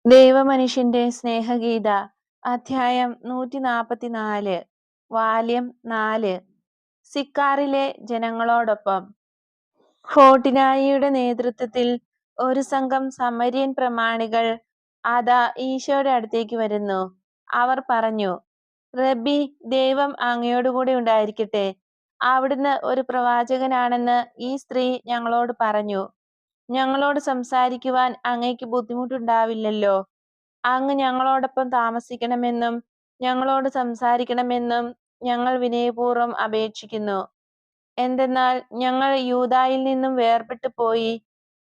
ദൈവമനുഷ്യന്റെ സ്നേഹഗീത അധ്യായം 144 വാല്യം 4 സിക്കാറിലെ ജനങ്ങളോടൊപ്പം. ഫോർട്ടിനായിയുടെ നേതൃത്വത്തിൽ ഒരു സംഘം സമര്യൻ പ്രമാണികൾ അതാ ഈശോയുടെ അടുത്തേക്ക് വരുന്നു. അവർ പറഞ്ഞു, റബ്ബി, ദൈവം അങ്ങയോടുകൂടെ ഉണ്ടായിരിക്കട്ടെ. അവിടുന്ന് ഒരു പ്രവാചകനാണെന്ന് ഈ സ്ത്രീ ഞങ്ങളോട് പറഞ്ഞു. ഞങ്ങളോട് സംസാരിക്കുവാൻ അങ്ങയ്ക്ക് ബുദ്ധിമുട്ടുണ്ടാവില്ലല്ലോ. അങ്ങ് ഞങ്ങളോടൊപ്പം താമസിക്കണമെന്നും ഞങ്ങളോട് സംസാരിക്കണമെന്നും ഞങ്ങൾ വിനയപൂർവ്വം അപേക്ഷിക്കുന്നു. എന്തെന്നാൽ ഞങ്ങൾ യൂദായിൽ നിന്നും വേർപെട്ടു പോയി.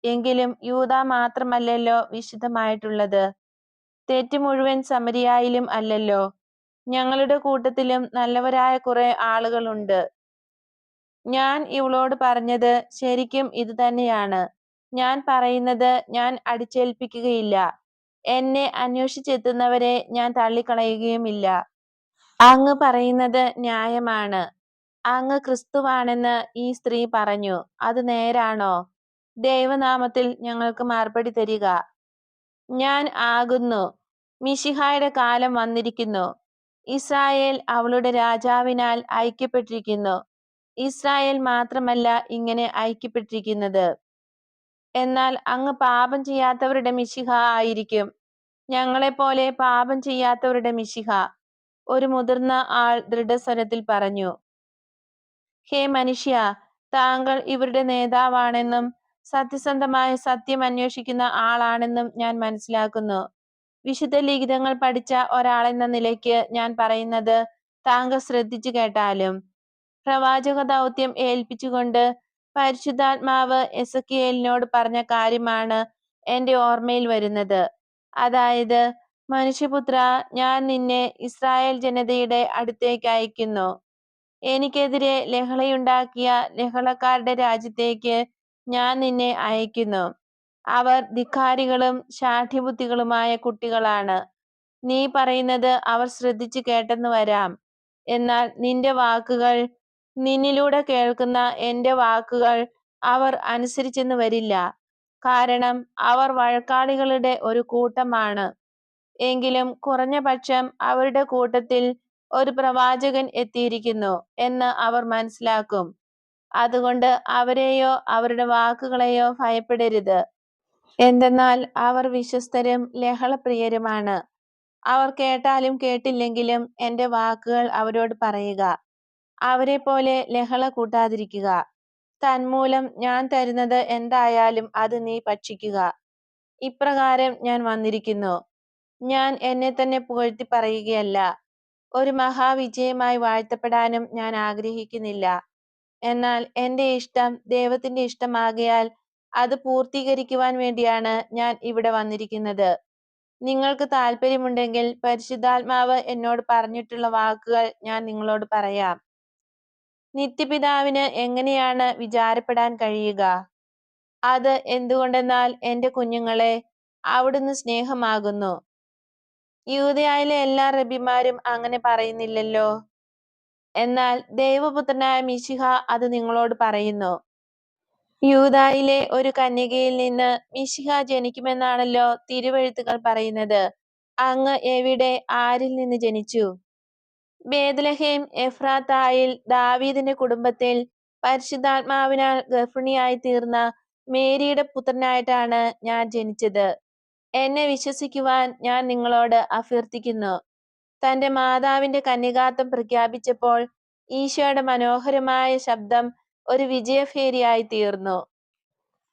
എങ്കിലും യൂദാ മാത്രമല്ലല്ലോ വിശുദ്ധമായിട്ടുള്ളത്. തെറ്റ് മുഴുവൻ സമരിയായിലും അല്ലല്ലോ. ഞങ്ങളുടെ കൂട്ടത്തിലും നല്ലവരായ കുറെ ആളുകളുണ്ട്. ഞാൻ ഇവളോട് പറഞ്ഞത് ശരിക്കും ഇത് തന്നെയാണ്. ഞാൻ പറയുന്നത് ഞാൻ അടിച്ചേൽപ്പിക്കുകയില്ല. എന്നെ അന്വേഷിച്ചെത്തുന്നവരെ ഞാൻ തള്ളിക്കളയുകയുമില്ല. അങ്ങ് പറയുന്നത് ന്യായമാണ്. അങ്ങ് ക്രിസ്തുവാണെന്ന് ഈ സ്ത്രീ പറഞ്ഞു. അത് നേരാണോ? ദൈവനാമത്തിൽ ഞങ്ങൾക്ക് മറുപടി തരിക. ഞാൻ ആകുന്നു. മിശിഹായുടെ കാലം വന്നിരിക്കുന്നു. ഇസ്രായേൽ അവളുടെ രാജാവിനാൽ ഐക്യപ്പെട്ടിരിക്കുന്നു. ഇസ്രായേൽ മാത്രമല്ല ഇങ്ങനെ ഐക്യപ്പെട്ടിരിക്കുന്നത്. എന്നാൽ അങ്ങ് പാപം ചെയ്യാത്തവരുടെ മിശിഹ ആയിരിക്കും. ഞങ്ങളെപ്പോലെ പാപം ചെയ്യാത്തവരുടെ മിശിഹ. ഒരു മുതിർന്ന ആൾ ദൃഢസ്വരത്തിൽ പറഞ്ഞു. ഹേ മനുഷ്യ, താങ്കൾ ഇവരുടെ നേതാവാണെന്നും സത്യസന്ധമായ സത്യം അന്വേഷിക്കുന്ന ആളാണെന്നും ഞാൻ മനസ്സിലാക്കുന്നു. വിശുദ്ധ ലിഖിതങ്ങൾ പഠിച്ച ഒരാളെന്ന നിലയ്ക്ക് ഞാൻ പറയുന്നത് താങ്കൾ ശ്രദ്ധിച്ചു കേട്ടാലും. പ്രവാചക ദൗത്യം ഏൽപ്പിച്ചുകൊണ്ട് പരിശുദ്ധാത്മാവ് എസെക്കിയേലിനോട് പറഞ്ഞ കാര്യമാണ് എന്റെ ഓർമ്മയിൽ വരുന്നത്. അതായത്, മനുഷ്യപുത്ര, ഞാൻ നിന്നെ ഇസ്രായേൽ ജനതയുടെ അടുത്തേക്ക് അയക്കുന്നു. എനിക്കെതിരെ ലഹളയുണ്ടാക്കിയ ലഹളക്കാരുടെ രാജ്യത്തേക്ക് ഞാൻ നിന്നെ അയക്കുന്നു. അവർ ധിക്കാരികളും ശാഠ്യബുദ്ധികളുമായ കുട്ടികളാണ്. നീ പറയുന്നത് അവർ ശ്രദ്ധിച്ചു കേട്ടെന്ന് വരാം. എന്നാൽ നിന്റെ വാക്കുകൾ, നിന്നിലൂടെ കേൾക്കുന്ന എന്റെ വാക്കുകൾ അവർ അനുസരിച്ചെന്ന് വരില്ല. കാരണം അവർ വഴക്കാളികളുടെ ഒരു കൂട്ടമാണ്. എങ്കിലും കുറഞ്ഞ പക്ഷം അവരുടെ കൂട്ടത്തിൽ ഒരു പ്രവാചകൻ എത്തിയിരിക്കുന്നു എന്ന് അവർ മനസ്സിലാക്കും. അതുകൊണ്ട് അവരെയോ അവരുടെ വാക്കുകളെയോ ഭയപ്പെടരുത്. എന്തെന്നാൽ അവർ വിശ്വസ്തരും ലഹളപ്രിയരുമാണ്. അവർ കേട്ടാലും കേട്ടില്ലെങ്കിലും എന്റെ വാക്കുകൾ അവരോട് പറയുക. അവരെ പോലെ ലഹള കൂട്ടാതിരിക്കുക. തന്മൂലം ഞാൻ തരുന്നത് എന്തായാലും അത് നീ ഭക്ഷിക്കുക. ഇപ്രകാരം ഞാൻ വന്നിരിക്കുന്നു. ഞാൻ എന്നെ തന്നെ പുകഴ്ത്തി പറയുകയല്ല. ഒരു മഹാവിജയമായി വാഴ്ത്തപ്പെടാനും ഞാൻ ആഗ്രഹിക്കുന്നില്ല. എന്നാൽ എന്റെ ഇഷ്ടം ദൈവത്തിന്റെ ഇഷ്ടമാകയാൽ അത് പൂർത്തീകരിക്കുവാൻ വേണ്ടിയാണ് ഞാൻ ഇവിടെ വന്നിരിക്കുന്നത്. നിങ്ങൾക്ക് താല്പര്യമുണ്ടെങ്കിൽ പരിശുദ്ധാത്മാവ് എന്നോട് പറഞ്ഞിട്ടുള്ള വാക്കുകൾ ഞാൻ നിങ്ങളോട് പറയാം. നിത്യപിതാവിന് എങ്ങനെയാണ് വിചാരപ്പെടാൻ കഴിയുക? അത് എന്തുകൊണ്ടെന്നാൽ എന്റെ കുഞ്ഞുങ്ങളെ, അവിടുന്ന് സ്നേഹമാകുന്നു. യൂദയായിലെ എല്ലാ റബിമാരും അങ്ങനെ പറയുന്നില്ലല്ലോ. എന്നാൽ ദൈവപുത്രനായ മിശിഹ അത് നിങ്ങളോട് പറയുന്നു. യൂദായിലെ ഒരു കന്യകയിൽ നിന്ന് മിശിഹ ജനിക്കുമെന്നാണല്ലോ തിരുവെഴുത്തുകൾ പറയുന്നത്. അങ്ങ് എവിടെ, ആരിൽ നിന്ന് ജനിച്ചു? ബേത്ലഹേം എഫ്രാത്തായിൽ ദാവീദിന്റെ കുടുംബത്തിൽ പരിശുദ്ധാത്മാവിനാൽ ഗർഭിണിയായി തീർന്ന മേരിയുടെ പുത്രനായിട്ടാണ് ഞാൻ ജനിച്ചത്. എന്നെ വിശ്വസിക്കുവാൻ ഞാൻ നിങ്ങളോട് അഭ്യർത്ഥിക്കുന്നു. തന്റെ മാതാവിന്റെ കന്യകാത്വം പ്രഖ്യാപിച്ചപ്പോൾ ഈശോയുടെ മനോഹരമായ ശബ്ദം ഒരു വിജയഭേരിയായി തീർന്നു.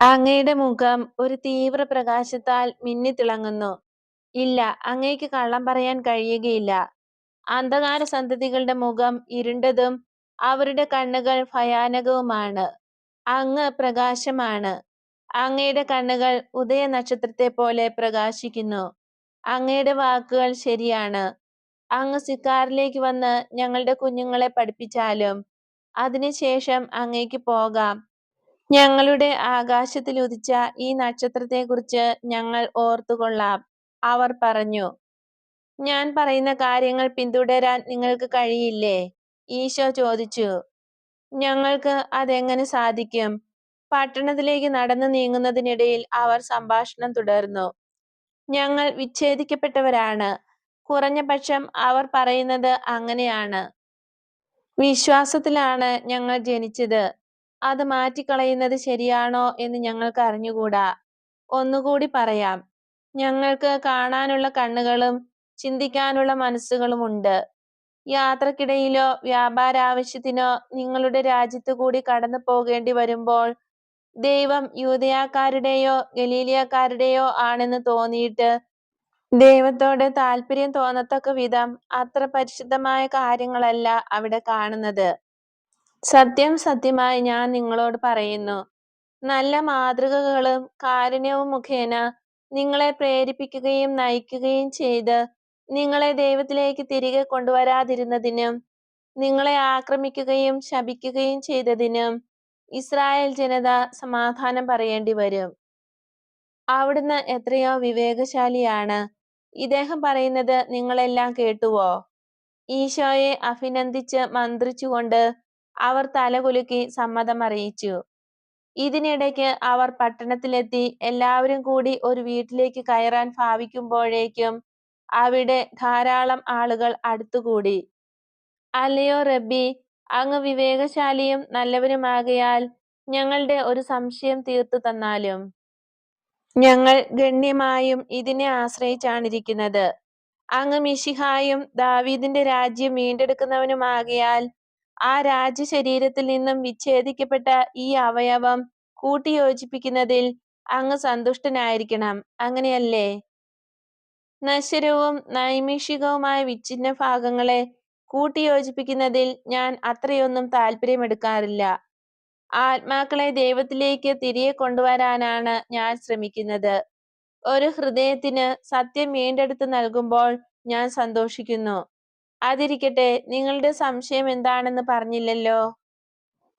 അങ്ങയുടെ മുഖം ഒരു തീവ്ര പ്രകാശത്താൽ മിന്നിത്തിളങ്ങുന്നു. ഇല്ല, അങ്ങയ്ക്ക് കള്ളം പറയാൻ കഴിയുകയില്ല. അന്ധകാര സന്തതികളുടെ മുഖം ഇരുണ്ടതും അവരുടെ കണ്ണുകൾ ഭയാനകവുമാണ്. അങ്ങ് പ്രകാശമാണ്. അങ്ങയുടെ കണ്ണുകൾ ഉദയ നക്ഷത്രത്തെ പോലെ പ്രകാശിക്കുന്നു. അങ്ങയുടെ വാക്കുകൾ ശരിയാണ്. അങ്ങ് സിക്കാറിലേക്ക് വന്ന് ഞങ്ങളുടെ കുഞ്ഞുങ്ങളെ പഠിപ്പിച്ചാലും അതിനുശേഷം അങ്ങേക്ക് പോകാം. ഞങ്ങളുടെ ആകാശത്തിൽ ഉദിച്ച ഈ നക്ഷത്രത്തെക്കുറിച്ച് ഞങ്ങൾ ഓർത്തുകൊള്ളാം. അവർ പറഞ്ഞു. ഞാൻ പറയുന്ന കാര്യങ്ങൾ പിന്തുടരാൻ നിങ്ങൾക്ക് കഴിയില്ലേ? ഈശോ ചോദിച്ചു. ഞങ്ങൾക്ക് അതെങ്ങനെ സാധിക്കും? പട്ടണത്തിലേക്ക് നടന്നു നീങ്ങുന്നതിനിടയിൽ അവർ സംഭാഷണം തുടർന്നു. ഞങ്ങൾ വിച്ഛേദിക്കപ്പെട്ടവരാണ്. കുറഞ്ഞ പക്ഷം അവർ പറയുന്നത് അങ്ങനെയാണ്. വിശ്വാസത്തിലാണ് ഞങ്ങൾ ജനിച്ചത്. അത് മാറ്റിക്കളയുന്നത് ശരിയാണോ എന്ന് ഞങ്ങൾക്ക് അറിഞ്ഞുകൂടാ. ഒന്നുകൂടി പറയാം, ഞങ്ങൾക്ക് കാണാനുള്ള കണ്ണുകളും ചിന്തിക്കാനുള്ള മനസ്സുകളുമുണ്ട്. യാത്രക്കിടയിലോ വ്യാപാരാവശ്യത്തിനോ നിങ്ങളുടെ രാജ്യത്തു കൂടി കടന്നു പോകേണ്ടി വരുമ്പോൾ ദൈവം യൂദയാക്കാരുടെയോ ഗലീലയക്കാരുടെയോ ആണെന്ന് തോന്നിയിട്ട് ദൈവത്തോട് താല്പര്യം തോന്നത്തക്ക വിധം അത്ര പരിശുദ്ധമായ കാര്യങ്ങളല്ല അവിടെ കാണുന്നത്. സത്യം സത്യമായി ഞാൻ നിങ്ങളോട് പറയുന്നു, നല്ല മാതൃകകളും കാരുണ്യവും മുഖേന നിങ്ങളെ പ്രേരിപ്പിക്കുകയും നയിക്കുകയും ചെയ്ത് നിങ്ങളെ ദൈവത്തിലേക്ക് തിരികെ കൊണ്ടുവരാതിരുന്നതിനും നിങ്ങളെ ആക്രമിക്കുകയും ശപിക്കുകയും ചെയ്തതിനും ഇസ്രായേൽ ജനത സമാധാനം പറയേണ്ടി വരും. അവിടുന്ന് എത്രയോ വിവേകശാലിയാണ്. ഇദ്ദേഹം പറയുന്നത് നിങ്ങളെല്ലാം കേട്ടുവോ? ഈശോയെ അഭിനന്ദിച്ച് മന്ത്രിച്ചുകൊണ്ട് അവർ തലകുലുക്കി സമ്മതം അറിയിച്ചു. ഇതിനിടയ്ക്ക് അവർ പട്ടണത്തിലെത്തി എല്ലാവരും കൂടി ഒരു വീട്ടിലേക്ക് കയറാൻ ഭാവിക്കുമ്പോഴേക്കും അവിടെ ധാരാളം ആളുകൾ അടുത്തുകൂടി. അല്ലയോ റബ്ബി, അങ്ങ് വിവേകശാലിയും നല്ലവനുമാകയാൽ ഞങ്ങളുടെ ഒരു സംശയം തീർത്തു തന്നാലും. ഞങ്ങൾ ഗണ്യമായും ഇതിനെ ആശ്രയിച്ചാണിരിക്കുന്നത്. അങ്ങ് മിശിഹായും ദാവീദിന്റെ രാജ്യം വീണ്ടെടുക്കുന്നവനുമാകയാൽ ആ രാജ്യശരീരത്തിൽ നിന്നും വിച്ഛേദിക്കപ്പെട്ട ഈ അവയവം കൂട്ടിയോജിപ്പിക്കുന്നതിൽ അങ്ങ് സന്തുഷ്ടനായിരിക്കണം. അങ്ങനെയല്ലേ? നശ്വരവും നൈമിഷികവുമായ വിച്ഛിന്ന ഭാഗങ്ങളെ കൂട്ടിയോജിപ്പിക്കുന്നതിൽ ഞാൻ അത്രയൊന്നും താല്പര്യമെടുക്കാറില്ല. ആത്മാക്കളെ ദൈവത്തിലേക്ക് തിരികെ കൊണ്ടുവരാനാണ് ഞാൻ ശ്രമിക്കുന്നത്. ഒരു ഹൃദയത്തിന് സത്യം വീണ്ടെടുത്ത് നൽകുമ്പോൾ ഞാൻ സന്തോഷിക്കുന്നു. അതിരിക്കട്ടെ, നിങ്ങളുടെ സംശയം എന്താണെന്ന് പറഞ്ഞില്ലല്ലോ.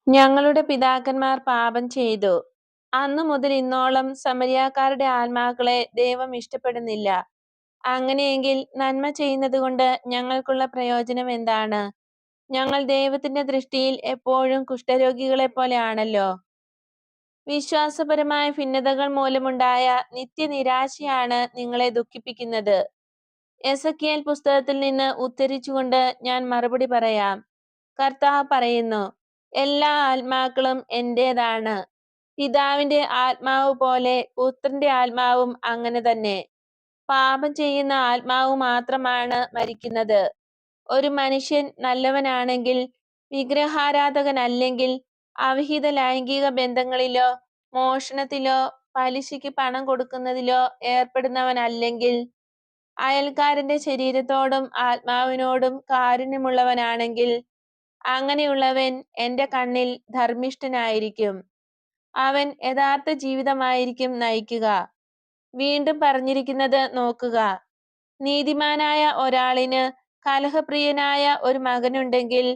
ഞങ്ങളുടെ പിതാക്കന്മാർ പാപം ചെയ്തു. അന്നു മുതൽ ഇന്നോളം സമരിയാക്കാരുടെ ആത്മാക്കളെ ദൈവം ഇഷ്ടപ്പെടുന്നില്ല. അങ്ങനെയെങ്കിൽ നന്മ ചെയ്യുന്നത് കൊണ്ട് ഞങ്ങൾക്കുള്ള പ്രയോജനം എന്താണ്? ഞങ്ങൾ ദൈവത്തിന്റെ ദൃഷ്ടിയിൽ എപ്പോഴും കുഷ്ഠരോഗികളെ പോലെ ആണല്ലോ. വിശ്വാസപരമായ ഭിന്നതകൾ മൂലമുണ്ടായ നിത്യനിരാശയാണ് നിങ്ങളെ ദുഃഖിപ്പിക്കുന്നത്. എസെക്കിയേൽ പുസ്തകത്തിൽ നിന്ന് ഉദ്ധരിച്ചുകൊണ്ട് ഞാൻ മറുപടി പറയാം. കർത്താവ് പറയുന്നു, എല്ലാ ആത്മാക്കളും എന്റേതാണ്. പിതാവിന്റെ ആത്മാവ് പോലെ പുത്രന്റെ ആത്മാവും അങ്ങനെ തന്നെ. പാപം ചെയ്യുന്ന ആത്മാവ് മാത്രമാണ് മരിക്കുന്നത്. ഒരു മനുഷ്യൻ നല്ലവനാണെങ്കിൽ, വിഗ്രഹാരാധകനല്ലെങ്കിൽ, അവിഹിത ലൈംഗിക ബന്ധങ്ങളിലോ മോഷണത്തിലോ പലിശയ്ക്ക് പണം കൊടുക്കുന്നതിലോ ഏർപ്പെടുന്നവനല്ലെങ്കിൽ, അയൽക്കാരന്റെ ശരീരത്തോടും ആത്മാവിനോടും കാരുണ്യമുള്ളവനാണെങ്കിൽ, അങ്ങനെയുള്ളവൻ എന്റെ കണ്ണിൽ ധർമ്മിഷ്ഠനായിരിക്കും. അവൻ യഥാർത്ഥ ജീവിതമായിരിക്കും നയിക്കുക. വീണ്ടും പറഞ്ഞിരിക്കുന്നത് നോക്കുക. നീതിമാനായ ഒരാളിന് കലഹപ്രിയനായ ഒരു മകനുണ്ടെങ്കിൽ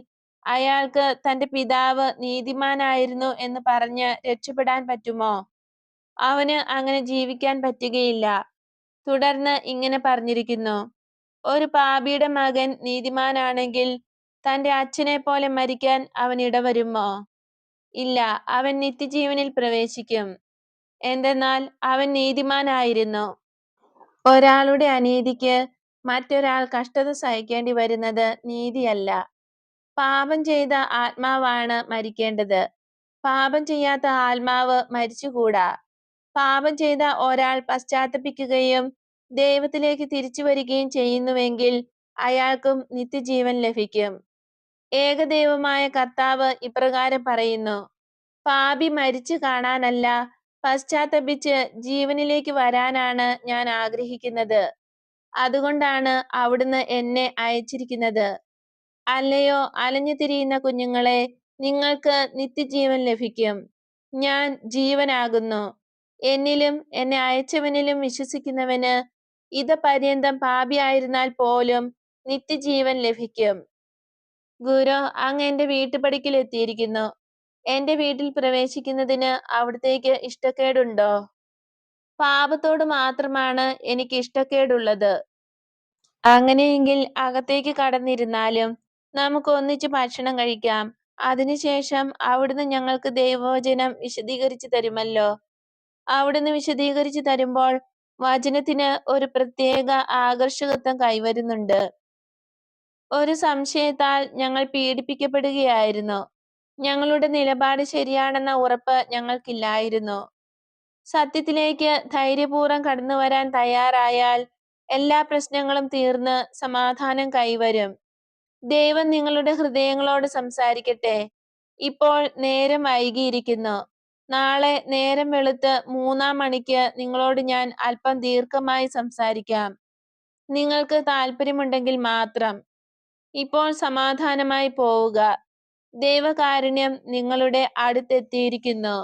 അയാൾക്ക് തന്റെ പിതാവ് നീതിമാനായിരുന്നു എന്ന് പറഞ്ഞ് രക്ഷപ്പെടാൻ പറ്റുമോ? അവന് അങ്ങനെ ജീവിക്കാൻ പറ്റുകയില്ല. തുടർന്ന് ഇങ്ങനെ പറഞ്ഞിരിക്കുന്നു, ഒരു പാപിയുടെ മകൻ നീതിമാനാണെങ്കിൽ തന്റെ അച്ഛനെ പോലെ മരിക്കാൻ അവൻ ഇടവരുമോ? ഇല്ല, അവൻ നിത്യജീവനിൽ പ്രവേശിക്കും. എന്തെന്നാൽ അവൻ നീതിമാനായിരുന്നു. ഒരാളുടെ അനീതിക്ക് മറ്റൊരാൾ കഷ്ടത സഹിക്കേണ്ടി വരുന്നത് നീതിയല്ല. പാപം ചെയ്ത ആത്മാവാണ് മരിക്കേണ്ടത്. പാപം ചെയ്യാത്ത ആത്മാവ് മരിച്ചുകൂടാ. പാപം ചെയ്ത ഒരാൾ പശ്ചാത്തപിക്കുകയും ദൈവത്തിലേക്ക് തിരിച്ചു വരികയും ചെയ്യുന്നുവെങ്കിൽ അയാൾക്കും നിത്യജീവൻ ലഭിക്കും. ഏകദൈവമായ കർത്താവ് ഇപ്രകാരം പറയുന്നു, പാപി മരിച്ചു കാണാനല്ല, പശ്ചാത്തപിച്ച് ജീവനിലേക്ക് വരാനാണ് ഞാൻ ആഗ്രഹിക്കുന്നത്. അതുകൊണ്ടാണ് അവിടുന്ന് എന്നെ അയച്ചിരിക്കുന്നത്. അല്ലയോ അലഞ്ഞു തിരിയുന്ന കുഞ്ഞുങ്ങളെ, നിങ്ങൾക്ക് നിത്യജീവൻ ലഭിക്കും. ഞാൻ ജീവനാകുന്നു. എന്നിലും എന്നെ അയച്ചവനിലും വിശ്വസിക്കുന്നവന് ഇതപര്യന്തം പാപിയായിരുന്നാൽ പോലും നിത്യജീവൻ ലഭിക്കും. ഗുരു, അങ്ങ് എന്റെ വീട്ടുപടിക്കൽ എത്തിയിരിക്കുന്നു. എന്റെ വീട്ടിൽ പ്രവേശിക്കുന്നതിന് അവിടത്തേക്ക് ഇഷ്ടക്കേടുണ്ടോ? പാപത്തോട് മാത്രമാണ് എനിക്ക് ഇഷ്ടക്കേടുള്ളത്. അങ്ങനെയെങ്കിൽ അകത്തേക്ക് കടന്നിരുന്നാലും നമുക്ക് ഒന്നിച്ച് ഭക്ഷണം കഴിക്കാം. അതിനുശേഷം അവിടുന്ന് ഞങ്ങൾക്ക് ദൈവവചനം വിശദീകരിച്ചു തരുമല്ലോ. അവിടുന്ന് വിശദീകരിച്ചു തരുമ്പോൾ വചനത്തിന് ഒരു പ്രത്യേക ആകർഷകത്വം കൈവരുന്നുണ്ട്. ഒരു സംശയത്താൽ ഞങ്ങൾ പീഡിപ്പിക്കപ്പെടുകയായിരുന്നു. ഞങ്ങളുടെ നിലപാട് ശരിയാണെന്ന ഉറപ്പ് ഞങ്ങൾക്കില്ലായിരുന്നു. സത്യത്തിലേക്ക് ധൈര്യപൂർവ്വം കടന്നുവരാൻ തയ്യാറായാൽ എല്ലാ പ്രശ്നങ്ങളും തീർന്ന് സമാധാനം കൈവരും. ദൈവം നിങ്ങളുടെ ഹൃദയങ്ങളോട് സംസാരിക്കട്ടെ. ഇപ്പോൾ നേരം വൈകിയിരിക്കുന്നു. നാളെ നേരം വെളുത്ത് 3-ാം മണിക്ക് നിങ്ങളോട് ഞാൻ അല്പം ദീർഘമായി സംസാരിക്കാം. നിങ്ങൾക്ക് താല്പര്യമുണ്ടെങ്കിൽ മാത്രം. ഇപ്പോൾ സമാധാനമായി പോവുക. ദൈവകാരുണ്യം നിങ്ങളുടെ അടുത്തെത്തിയിരിക്കുന്നു.